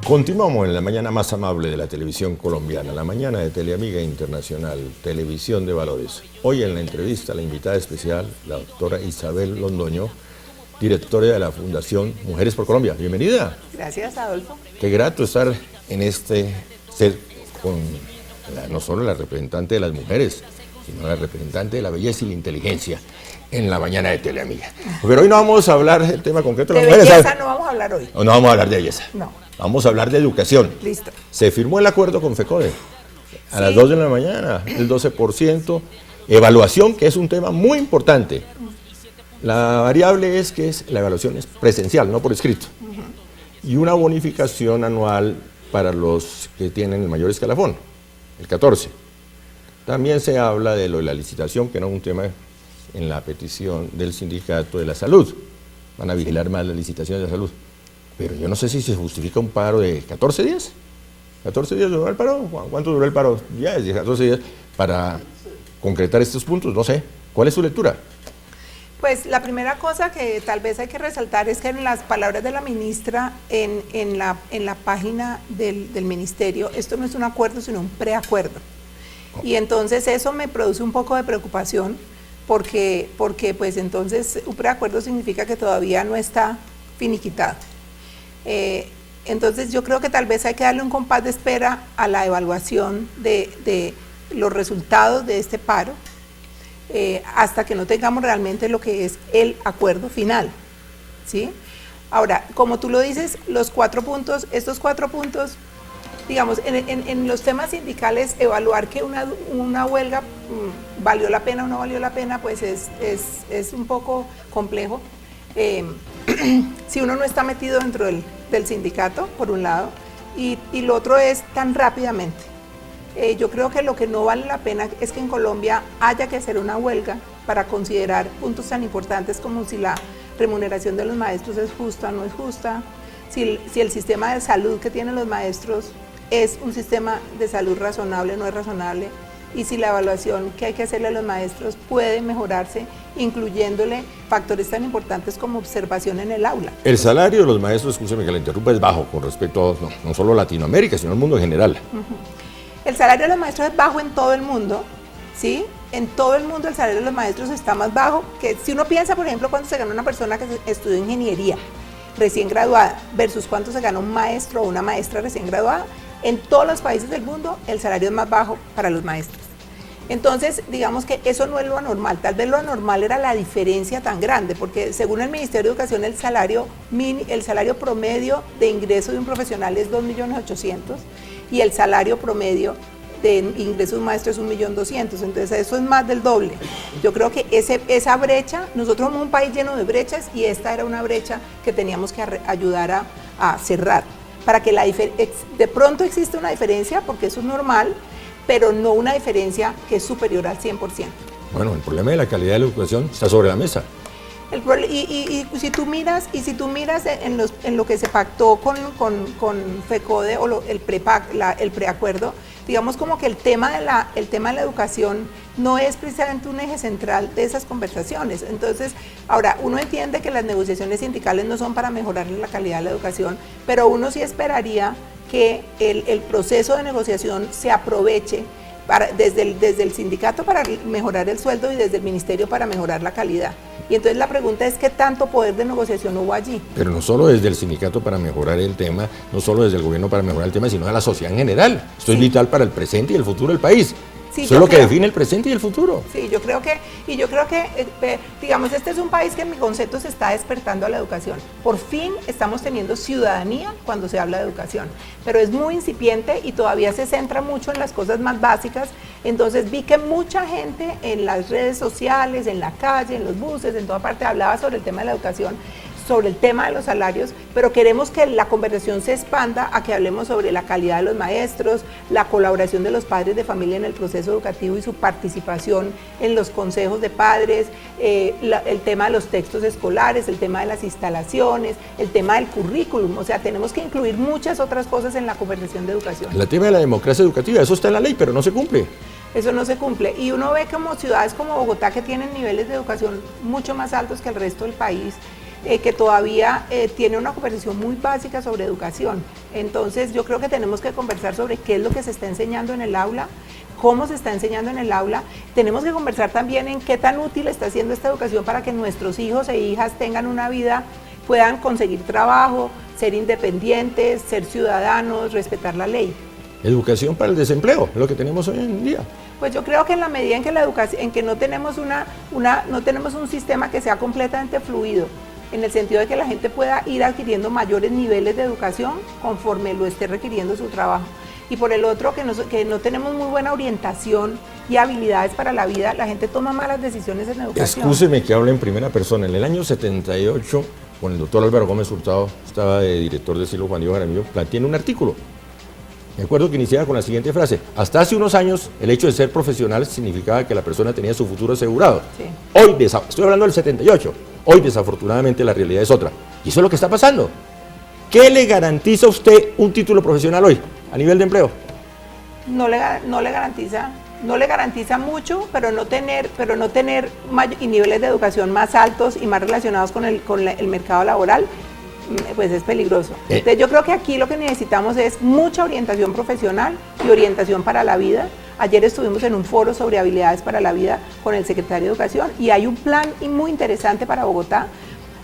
Continuamos en la mañana más amable de la televisión colombiana, la mañana de Teleamiga Internacional, Televisión de Valores. Hoy en la entrevista, la invitada especial, la doctora Isabel Londoño, directora de la Fundación Mujeres por Colombia. Bienvenida. Gracias, Adolfo. Qué grato estar en este ser con no solo la representante de las mujeres, sino la representante de la belleza y la inteligencia en la mañana de Teleamiga. Pero hoy no vamos a hablar del tema concreto de las mujeres. De belleza no vamos a hablar hoy. No vamos a hablar de belleza. No. Vamos a hablar de educación. Listo. Se firmó el acuerdo con FECODE a las 2 de la mañana, el 12%, evaluación, que es un tema muy importante. La variable es que la evaluación es presencial, no por escrito. Y una bonificación anual para los que tienen el mayor escalafón, el 14. También se habla de la licitación, que no es un tema en la petición del sindicato de la salud. Van a vigilar más las licitaciones de salud. Pero yo no sé si se justifica un paro de 14 días. 14 días duró el paro. ¿Cuánto duró el paro? 10, 14 días para concretar estos puntos. No sé. ¿Cuál es su lectura? Pues la primera cosa que tal vez hay que resaltar es que en las palabras de la ministra en la página del ministerio, esto no es un acuerdo, sino un preacuerdo. Y entonces eso me produce un poco de preocupación porque pues entonces un preacuerdo significa que todavía no está finiquitado. Entonces yo creo que tal vez hay que darle un compás de espera a la evaluación de los resultados de este paro hasta que no tengamos realmente lo que es el acuerdo final, ¿sí? Ahora, como tú lo dices, estos 4 puntos, digamos, en los temas sindicales, evaluar que una huelga valió la pena o no valió la pena, pues es un poco complejo. Si uno no está metido dentro del sindicato, por un lado, y lo otro es tan rápidamente. Yo creo que lo que no vale la pena es que en Colombia haya que hacer una huelga para considerar puntos tan importantes como si la remuneración de los maestros es justa o no es justa, si el sistema de salud que tienen los maestros es un sistema de salud razonable o no es razonable, y si la evaluación que hay que hacerle a los maestros puede mejorarse, incluyéndole factores tan importantes como observación en el aula. El salario de los maestros, escúcheme que la interrumpa, es bajo con respecto a no solo Latinoamérica, sino al mundo en general. El salario de los maestros es bajo en todo el mundo, ¿sí? En todo el mundo el salario de los maestros está más bajo que si uno piensa, por ejemplo, cuánto se gana una persona que estudió ingeniería recién graduada versus cuánto se gana un maestro o una maestra recién graduada. En todos los países del mundo el salario es más bajo para los maestros. Entonces, digamos que eso no es lo anormal, tal vez lo anormal era la diferencia tan grande, porque según el Ministerio de Educación el salario promedio de ingreso de un profesional es 2.800.000 y el salario promedio de ingreso de un maestro es 1.200.000, entonces eso es más del doble. Yo creo que esa brecha, nosotros somos un país lleno de brechas y esta era una brecha que teníamos que ayudar a cerrar, para que de pronto existe una diferencia, porque eso es normal, pero no una diferencia que es superior al 100%. Bueno, el problema de la calidad de la educación está sobre la mesa. Y si tú miras en lo que se pactó con FECODE o el preacuerdo, digamos como que el tema de la educación no es precisamente un eje central de esas conversaciones. Entonces, ahora, uno entiende que las negociaciones sindicales no son para mejorar la calidad de la educación, pero uno sí esperaría que el proceso de negociación se aproveche desde el sindicato para mejorar el sueldo y desde el ministerio para mejorar la calidad. Y entonces la pregunta es ¿qué tanto poder de negociación hubo allí? Pero no solo desde el sindicato para mejorar el tema, no solo desde el gobierno para mejorar el tema, sino de la sociedad en general. Esto es vital para el presente y el futuro del país. Sí, eso es lo que define el presente y el futuro. Sí, yo creo que, digamos, este es un país que en mi concepto se está despertando a la educación. Por fin estamos teniendo ciudadanía cuando se habla de educación, pero es muy incipiente y todavía se centra mucho en las cosas más básicas. Entonces vi que mucha gente en las redes sociales, en la calle, en los buses, en toda parte hablaba sobre el tema de la educación, sobre el tema de los salarios, pero queremos que la conversación se expanda a que hablemos sobre la calidad de los maestros, la colaboración de los padres de familia en el proceso educativo y su participación en los consejos de padres, el tema de los textos escolares, el tema de las instalaciones, el tema del currículum. O sea, tenemos que incluir muchas otras cosas en la conversación de educación. El tema de la democracia educativa, eso está en la ley, pero no se cumple. Eso no se cumple. Y uno ve como ciudades como Bogotá, que tienen niveles de educación mucho más altos que el resto del país, que todavía tiene una conversación muy básica sobre educación. Entonces yo creo que tenemos que conversar sobre qué es lo que se está enseñando en el aula, cómo se está enseñando en el aula. Tenemos que conversar también en qué tan útil está siendo esta educación para que nuestros hijos e hijas tengan una vida, puedan conseguir trabajo, ser independientes, ser ciudadanos, respetar la ley. Educación para el desempleo, lo que tenemos hoy en día. Pues yo creo que en la medida en que la educación, en que no tenemos no tenemos un sistema que sea completamente fluido, en el sentido de que la gente pueda ir adquiriendo mayores niveles de educación conforme lo esté requiriendo su trabajo. Y por el otro, que no tenemos muy buena orientación y habilidades para la vida, la gente toma malas decisiones en educación. Excúseme que hable en primera persona. En el año 78, con el doctor Álvaro Gómez Hurtado, estaba de director de Silo Juan Diego Jaramillo, planteé un artículo. Me acuerdo que iniciaba con la siguiente frase: hasta hace unos años el hecho de ser profesional significaba que la persona tenía su futuro asegurado. Sí. Hoy, estoy hablando del 78, hoy desafortunadamente la realidad es otra. Y eso es lo que está pasando. ¿Qué le garantiza a usted un título profesional hoy a nivel de empleo? No le garantiza mucho, pero no tener y niveles de educación más altos y más relacionados con el mercado laboral, pues es peligroso. Entonces yo creo que aquí lo que necesitamos es mucha orientación profesional y orientación para la vida. Ayer estuvimos en un foro sobre habilidades para la vida con el secretario de Educación y hay un plan muy interesante para Bogotá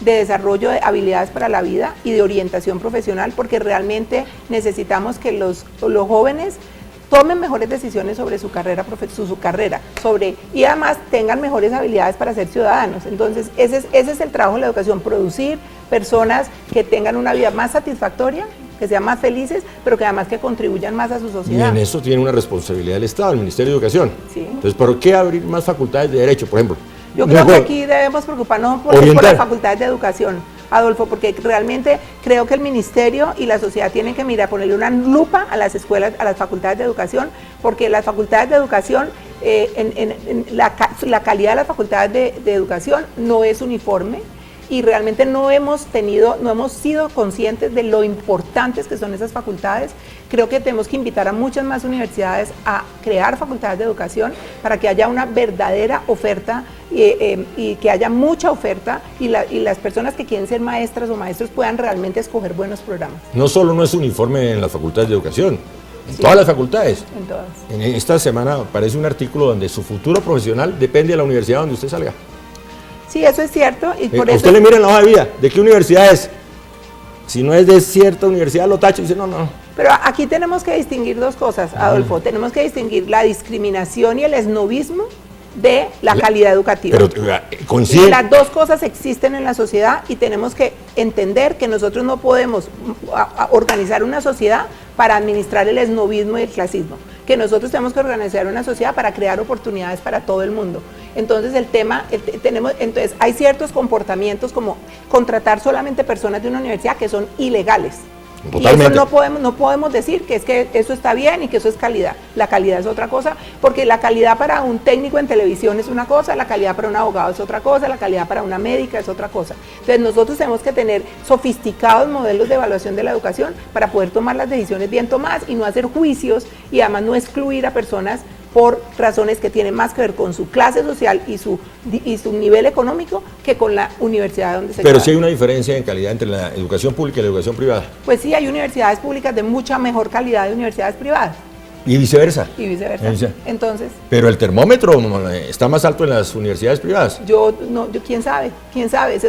de desarrollo de habilidades para la vida y de orientación profesional, porque realmente necesitamos que los jóvenes tomen mejores decisiones sobre su carrera, y además tengan mejores habilidades para ser ciudadanos. Entonces, ese es el trabajo de la educación, producir personas que tengan una vida más satisfactoria, que sean más felices, pero que además que contribuyan más a su sociedad. Y en eso tiene una responsabilidad el Estado, el Ministerio de Educación. Sí. Entonces, ¿por qué abrir más facultades de Derecho, por ejemplo? Yo creo que aquí debemos preocuparnos por las facultades de educación, Adolfo, porque realmente creo que el ministerio y la sociedad tienen que ponerle una lupa a las escuelas, a las facultades de educación, porque las facultades de educación, la calidad de las facultades de educación no es uniforme. Y realmente no hemos sido conscientes de lo importantes que son esas facultades. Creo que tenemos que invitar a muchas más universidades a crear facultades de educación para que haya una verdadera oferta y que haya mucha oferta y las personas que quieren ser maestras o maestros puedan realmente escoger buenos programas. No solo no es uniforme en las facultades de educación, en todas las facultades. En todas. En esta semana aparece un artículo donde su futuro profesional depende de la universidad donde usted salga. Sí, eso es cierto. Y por eso usted le mira en la hoja de vida, ¿de qué universidad es? Si no es de cierta universidad, lo tacha y dice no. Pero aquí tenemos que distinguir dos cosas, Adolfo. Tenemos que distinguir la discriminación y el esnobismo de la calidad educativa. Pero y las dos cosas existen en la sociedad y tenemos que entender que nosotros no podemos organizar una sociedad para administrar el esnobismo y el clasismo, que nosotros tenemos que organizar una sociedad para crear oportunidades para todo el mundo. Entonces entonces hay ciertos comportamientos como contratar solamente personas de una universidad que son ilegales. Totalmente. Y eso no podemos decir que es que eso está bien y que eso es calidad. La calidad es otra cosa, porque la calidad para un técnico en televisión es una cosa, la calidad para un abogado es otra cosa, la calidad para una médica es otra cosa. Entonces nosotros tenemos que tener sofisticados modelos de evaluación de la educación para poder tomar las decisiones bien tomadas y no hacer juicios y además no excluir a personas por razones que tienen más que ver con su clase social y su nivel económico que con la universidad donde se Pero graduan. sí hay una diferencia en calidad entre la educación pública y la educación privada. Pues sí, hay universidades públicas de mucha mejor calidad de universidades privadas. Y viceversa. Y viceversa. Entonces. Pero el termómetro está más alto en las universidades privadas. ¿Quién sabe? Esa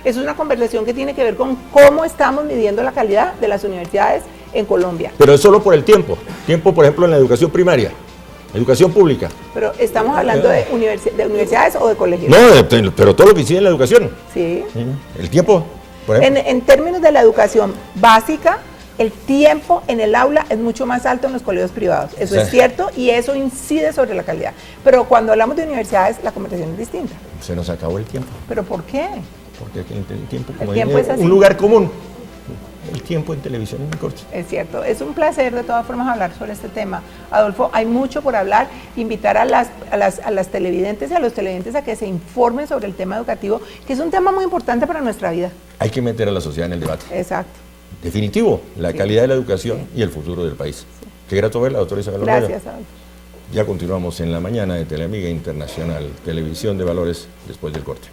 es una conversación que tiene que ver con cómo estamos midiendo la calidad de las universidades en Colombia. Pero es solo por el tiempo. Tiempo, por ejemplo, en la educación primaria. Educación pública. Pero estamos hablando de universidades o de colegios. No, pero todo lo que incide en la educación. Sí. El tiempo, por ejemplo. En términos de la educación básica, el tiempo en el aula es mucho más alto en los colegios privados. Eso es cierto y eso incide sobre la calidad. Pero cuando hablamos de universidades, la conversación es distinta. Se nos acabó el tiempo. ¿Pero por qué? Porque el tiempo, como el tiempo es así. Un lugar común. El tiempo en televisión es muy corto. Es cierto, es un placer de todas formas hablar sobre este tema. Adolfo, hay mucho por hablar, invitar a las televidentes y a los televidentes a que se informen sobre el tema educativo, que es un tema muy importante para nuestra vida. Hay que meter a la sociedad en el debate. Exacto. Definitivo, la calidad de la educación y el futuro del país. Qué grato verla, doctora Isabel Orrego. Gracias, Adolfo. Ya continuamos en la mañana de Teleamiga Internacional, Televisión de Valores, después del corte.